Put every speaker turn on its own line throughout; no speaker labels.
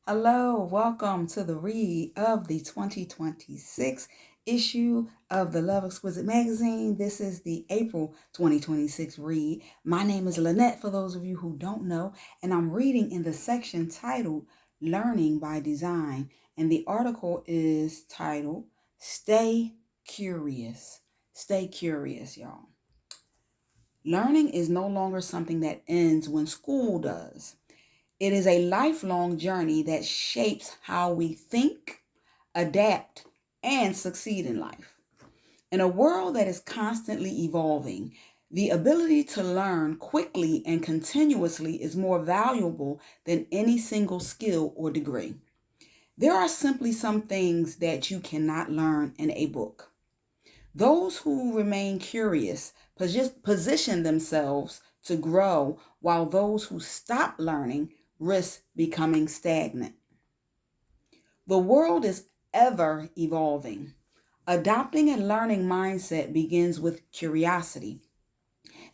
Hello, welcome to the read of the 2026 issue of the Love Exquisite Magazine. This is the April 2026 read. My name is Lynette, for those of you who don't know, and I'm reading in the section titled Learning by Design. And the article is titled Stay Curious. Stay curious, y'all. Learning is no longer something that ends when school does. It is a lifelong journey that shapes how we think, adapt, and succeed in life. In a world that is constantly evolving, the ability to learn quickly and continuously is more valuable than any single skill or degree. There are simply some things that you cannot learn in a book. Those who remain curious position themselves to grow, while those who stop learning risk becoming stagnant. The world is ever evolving. Adopting a learning mindset begins with curiosity.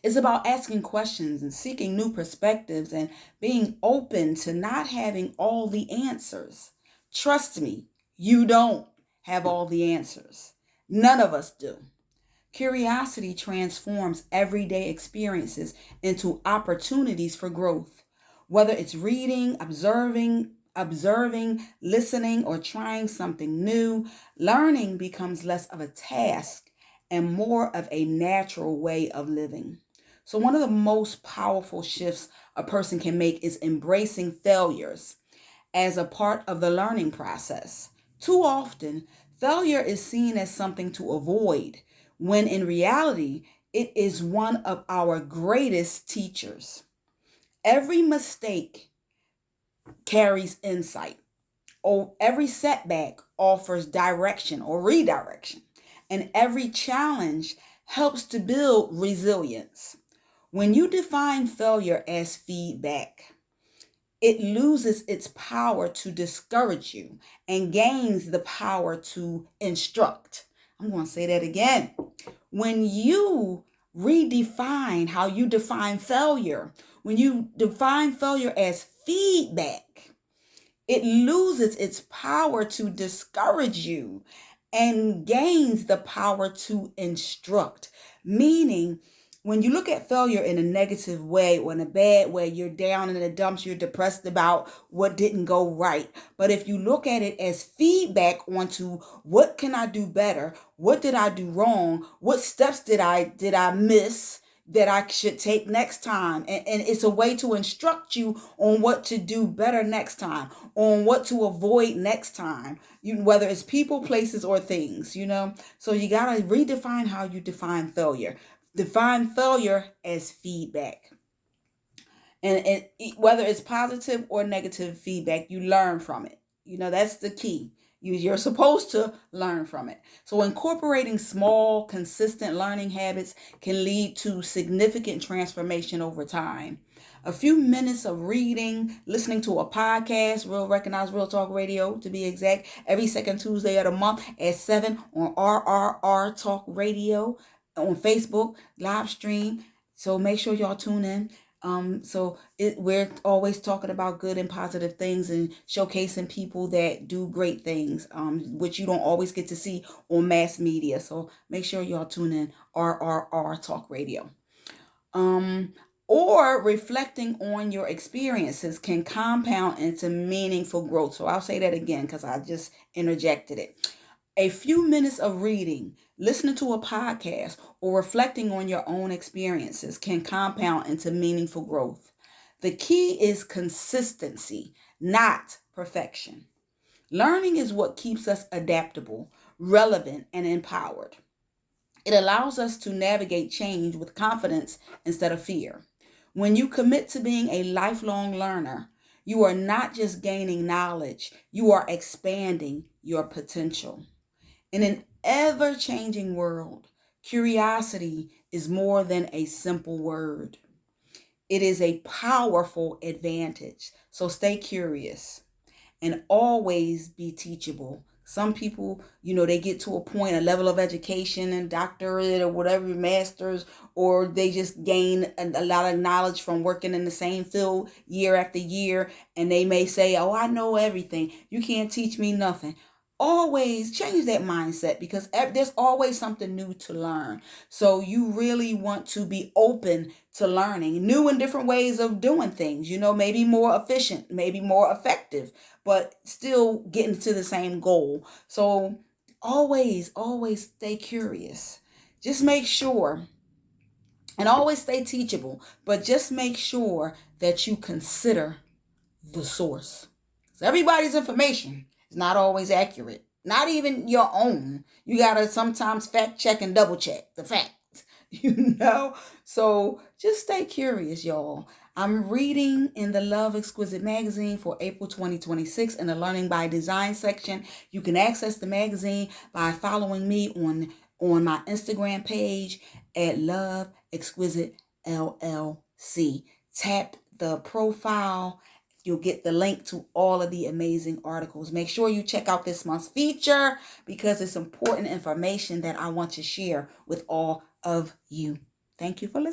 It's about asking questions and seeking new perspectives and being open to not having all the answers. Trust me, you don't have all the answers. None of us do. Curiosity transforms everyday experiences into opportunities for growth. Whether it's reading, observing, listening, or trying something new, learning becomes less of a task and more of a natural way of living. So, one of the most powerful shifts a person can make is embracing failures as a part of the learning process. Too often, failure is seen as something to avoid, when in reality, it is one of our greatest teachers. Every mistake carries insight, or every setback offers direction or redirection, and every challenge helps to build resilience. When you define failure as feedback, it loses its power to discourage you and gains the power to instruct. I'm going to say that again. When you redefine how you define failure, when you define failure as feedback, it loses its power to discourage you and gains the power to instruct. Meaning, when you look at failure in a negative way or in a bad way, you're down in the dumps, you're depressed about what didn't go right. But if you look at it as feedback onto what can I do better? What did I do wrong? What steps did I miss that I should take next time? And it's a way to instruct you on what to do better next time, on what to avoid next time, whether it's people, places, or things. So you got to redefine how you define failure. Define failure as feedback. And whether it's positive or negative feedback, you learn from it. That's the key. You're supposed to learn from it. So incorporating small, consistent learning habits can lead to significant transformation over time. A few minutes of reading, listening to a podcast, Real Recognize Real Talk Radio to be exact, every second Tuesday of the month at 7 on RRR Talk Radio on Facebook, live stream. So make sure y'all tune in. We're always talking about good and positive things and showcasing people that do great things, which you don't always get to see on mass media. So make sure y'all tune in RRR Talk Radio. Or reflecting on your experiences can compound into meaningful growth. So I'll say that again because I just interjected it. A few minutes of reading, listening to a podcast, or reflecting on your own experiences can compound into meaningful growth. The key is consistency, not perfection. Learning is what keeps us adaptable, relevant, and empowered. It allows us to navigate change with confidence instead of fear. When you commit to being a lifelong learner, you are not just gaining knowledge, you are expanding your potential. In an ever-changing world, curiosity is more than a simple word. It is a powerful advantage. So stay curious and always be teachable, Some people, they get to a point, a level of education and doctorate or whatever, master's, or they just gain a lot of knowledge from working in the same field year after year. And they may say, oh, I know everything. You can't teach me nothing. Always change that mindset, because there's always something new to learn. So you really want to be open to learning new and different ways of doing things, maybe more efficient, maybe more effective, but still getting to the same goal. So always stay curious. Just make sure, and always stay teachable, but just make sure that you consider the source. So everybody's information is not always accurate, not even your own. You got to sometimes fact check and double check the facts, So just stay curious, y'all. I'm reading in the Love Exquisite Magazine for April 2026 in the Learning by Design section. You can access the magazine by following me on my Instagram page at Love Exquisite LLC. Tap the profile. You'll get the link to all of the amazing articles. Make sure you check out this month's feature, because it's important information that I want to share with all of you. Thank you for listening.